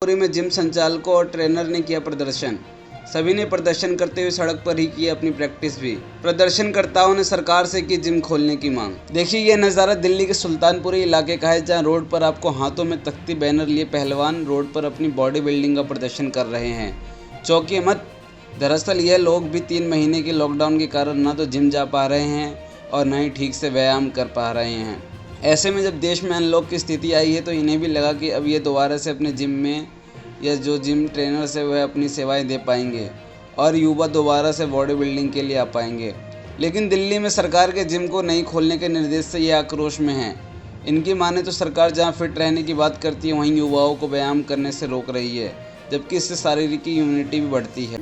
पूरी में जिम संचालकों और ट्रेनर ने किया प्रदर्शन। सभी ने प्रदर्शन करते हुए सड़क पर ही की अपनी प्रैक्टिस भी। प्रदर्शनकर्ताओं ने सरकार से की जिम खोलने की मांग। देखिए यह नज़ारा दिल्ली के सुल्तानपुरी इलाके का है, जहां रोड पर आपको हाथों में तख्ती बैनर लिए पहलवान रोड पर अपनी बॉडी बिल्डिंग का प्रदर्शन कर रहे हैं। चौंकिए मत, दरअसल यह लोग भी 3 महीने के लॉकडाउन के कारण न तो जिम जा पा रहे हैं और न ही ठीक से व्यायाम कर पा रहे हैं। ऐसे में जब देश में अनलॉक की स्थिति आई है तो इन्हें भी लगा कि अब ये दोबारा से अपने जिम में या जो जिम ट्रेनर्स है वह अपनी सेवाएं दे पाएंगे और युवा दोबारा से बॉडी बिल्डिंग के लिए आ पाएंगे। लेकिन दिल्ली में सरकार के जिम को नहीं खोलने के निर्देश से ये आक्रोश में हैं। इनकी माने तो सरकार जहां फिट रहने की बात करती है वहीं युवाओं को व्यायाम करने से रोक रही है, जबकि इससे शारीरिक इम्यूनिटी भी बढ़ती है।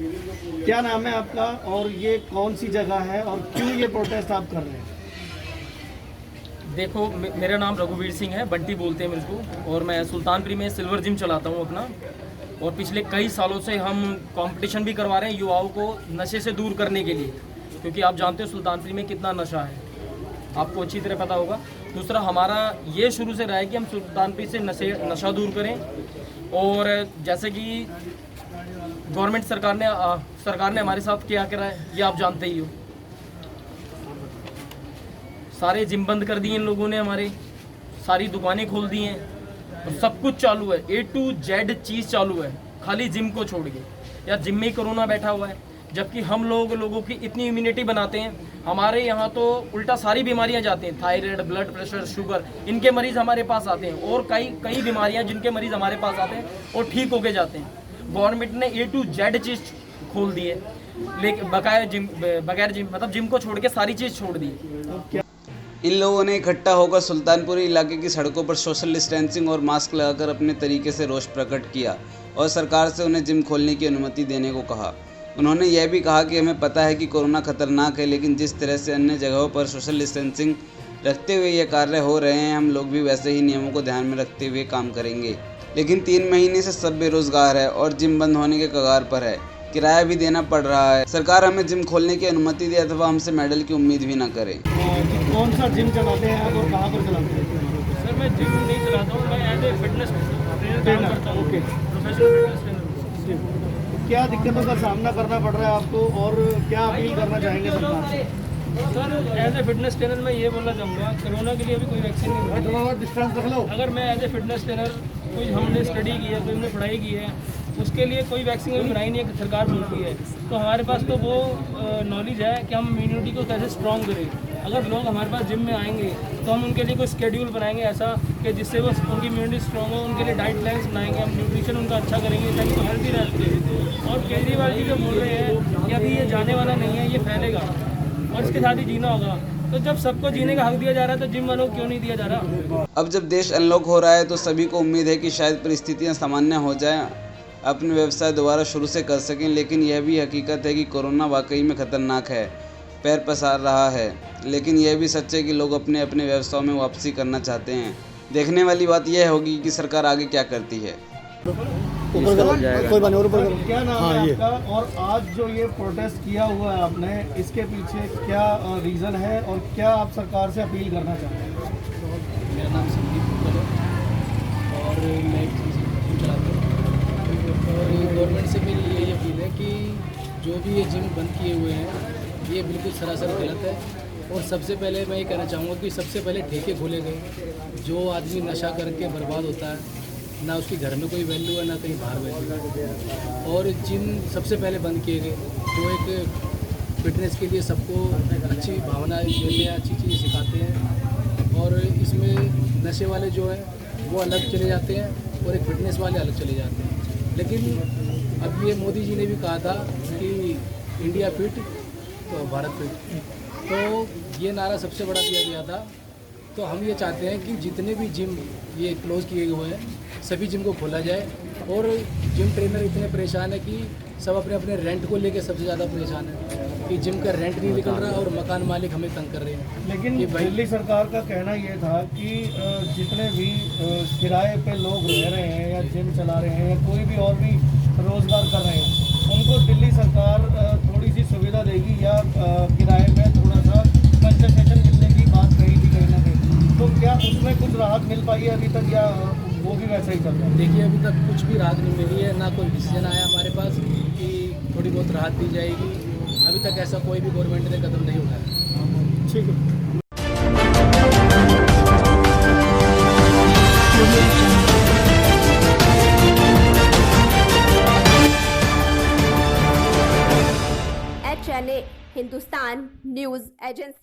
क्या नाम है आपका और ये कौन सी जगह है और क्यों ये प्रोटेस्ट आप कर रहे हैं? देखो, मेरा नाम रघुवीर सिंह है, बंटी बोलते हैं मुझको, और मैं सुल्तानपुरी में सिल्वर जिम चलाता हूँ अपना। और पिछले कई सालों से हम कंपटीशन भी करवा रहे हैं युवाओं को नशे से दूर करने के लिए, क्योंकि आप जानते हो सुल्तानपुरी में कितना नशा है, आपको अच्छी तरह पता होगा। दूसरा, हमारा ये शुरू से रहा है कि हम सुल्तानपुरी से नशा दूर करें। और जैसे कि गवर्नमेंट सरकार ने हमारे साथ क्या करा है ये आप जानते ही हो। सारे जिम बंद कर दिए इन लोगों ने, हमारे सारी दुकानें खोल दी हैं और सब कुछ चालू है, A to Z चीज़ चालू है, खाली जिम को छोड़ के। या जिम में ही कोरोना बैठा हुआ है, जबकि हम लोगों की इतनी इम्यूनिटी बनाते हैं। हमारे यहाँ तो उल्टा सारी बीमारियाँ जाती हैं, थायराइड, ब्लड प्रेशर, शुगर, इनके मरीज़ हमारे पास आते हैं। और कई बीमारियाँ जिनके मरीज़ हमारे पास आते हैं और ठीक होके जाते हैं। गवर्नमेंट ने A to Z चीज़ खोल दी है, लेकिन बगैर जिम मतलब जिम को छोड़ के सारी चीज़ छोड़ दी है। इन लोगों ने इकट्ठा होकर सुल्तानपुरी इलाके की सड़कों पर सोशल डिस्टेंसिंग और मास्क लगाकर अपने तरीके से रोष प्रकट किया और सरकार से उन्हें जिम खोलने की अनुमति देने को कहा। उन्होंने यह भी कहा कि हमें पता है कि कोरोना खतरनाक है, लेकिन जिस तरह से अन्य जगहों पर सोशल डिस्टेंसिंग रखते हुए ये कार्य हो रहे हैं, हम लोग भी वैसे ही नियमों को ध्यान में रखते हुए काम करेंगे। लेकिन 3 महीने से सब बेरोजगार है और जिम बंद होने के कगार पर है, किराया भी देना पड़ रहा है। सरकार हमें जिम खोलने की अनुमति दे अथवा हमसे मेडल की उम्मीद भी ना करे। कौन सा जिम चलाते हैं आप और कहाँ पर चलाते हैं? सर, मैं जिम नहीं चलाता हूँ, मैं एज ए फिटनेस ट्रेनर काम करता हूँ। Okay, professional fitness trainer. क्या दिक्कतों का सामना करना पड़ रहा है आपको और क्या अपील करना चाहेंगे सरकार से? Sir, as a fitness trainer मैं ये बोलना चाहूँगा, कोरोना के लिए अभी कोई वैक्सीन नहीं है। अगर मैं एज ए फिटनेस ट्रेनर, कोई हमने स्टडी की है, कोई हमने पढ़ाई की है, उसके लिए कोई वैक्सीन अभी बनाई नहीं है, सरकार बोलती है। तो हमारे पास तो वो नॉलेज है कि हम इम्यूनिटी को कैसे स्ट्रॉन्ग करें। अगर लोग हमारे पास जिम में आएंगे तो हम उनके लिए कोई स्केड्यूल बनाएंगे ऐसा कि जिससे वो उनकी इम्यूनिटी स्ट्रॉन्ग हो। उनके लिए डाइट प्लान्स बनाएंगे, हम न्यूट्रिशन उनका अच्छा करेंगे ताकि वो हेल्थी रह सके। और केजरीवाल जी जो बोल रहे हैं कि अभी ये जाने वाला नहीं है, ये फैलेगा और इसके साथ ही जीना होगा। तो जब सबको जीने का हक दिया जा रहा है तो जिम वालों को क्यों नहीं दिया जा रहा? अब जब देश अनलॉक हो रहा है तो सभी को उम्मीद है कि शायद परिस्थितियां सामान्य हो जाएं, अपने व्यवसाय दोबारा शुरू से कर सकें। लेकिन यह भी हकीकत है कि कोरोना वाकई में खतरनाक है, पैर पसार रहा है। लेकिन यह भी सच है कि लोग अपने अपने व्यवसायों में वापसी करना चाहते हैं। देखने वाली बात यह होगी कि सरकार आगे क्या करती है। क्या नाम है आपका और आज जो ये प्रोटेस्ट किया हुआ है आपने, इसके पीछे क्या रीज़न है और क्या आप सरकार से अपील करना चाहते हैं? मेरा नाम संदीप है और मैं एक जिम चलाता हूँ। और गवर्नमेंट से मेरी यही अपील है कि जो भी ये जिम बंद किए हुए हैं ये बिल्कुल सरासर गलत है। और सबसे पहले मैं ये कहना चाहूँगा कि सबसे पहले ठेके खोले गए। जो आदमी नशा करके बर्बाद होता है, ना उसके घर में कोई वैल्यू है ना कहीं बाहर वैल्यू है। और जिम सबसे पहले बंद किए गए जो एक फिटनेस के लिए सबको अच्छी भावना देते हैं, अच्छी चीज़ें सिखाते हैं। और इसमें नशे वाले जो हैं वो अलग चले जाते हैं और एक फिटनेस वाले अलग चले जाते हैं। लेकिन अब ये मोदी जी ने भी कहा था कि इंडिया फिट तो भारत फिट, तो ये नारा सबसे बड़ा दिया गया था। तो हम ये चाहते हैं कि जितने भी जिम ये क्लोज़ किए हुए हैं सभी जिम को खोला जाए। और जिम ट्रेनर इतने परेशान है कि सब अपने अपने रेंट को लेके सबसे ज़्यादा परेशान है कि जिम का रेंट नहीं निकल रहा और मकान मालिक हमें तंग कर रहे हैं। लेकिन दिल्ली सरकार का कहना ये था कि जितने भी किराए पे लोग रह रहे हैं या जिम चला रहे हैं या कोई भी और भी रोज़गार कर रहे हैं, उनको दिल्ली सरकार थोड़ी सी सुविधा देगी या किराए में थोड़ा सा कंसेशन मिलने की बात कही थी कहीं ना कहीं। तो क्या उसमें कुछ राहत मिल पाई है अभी तक या वो भी वैसा ही चल रहा है। देखिए अभी तक कुछ भी राहत नहीं मिली है, ना कोई डिसीजन आया हमारे पास कि थोड़ी बहुत राहत दी जाएगी। अभी तक ऐसा कोई भी गवर्नमेंट ने कदम नहीं उठाया। ठीक है। HNA Hindustan news agency.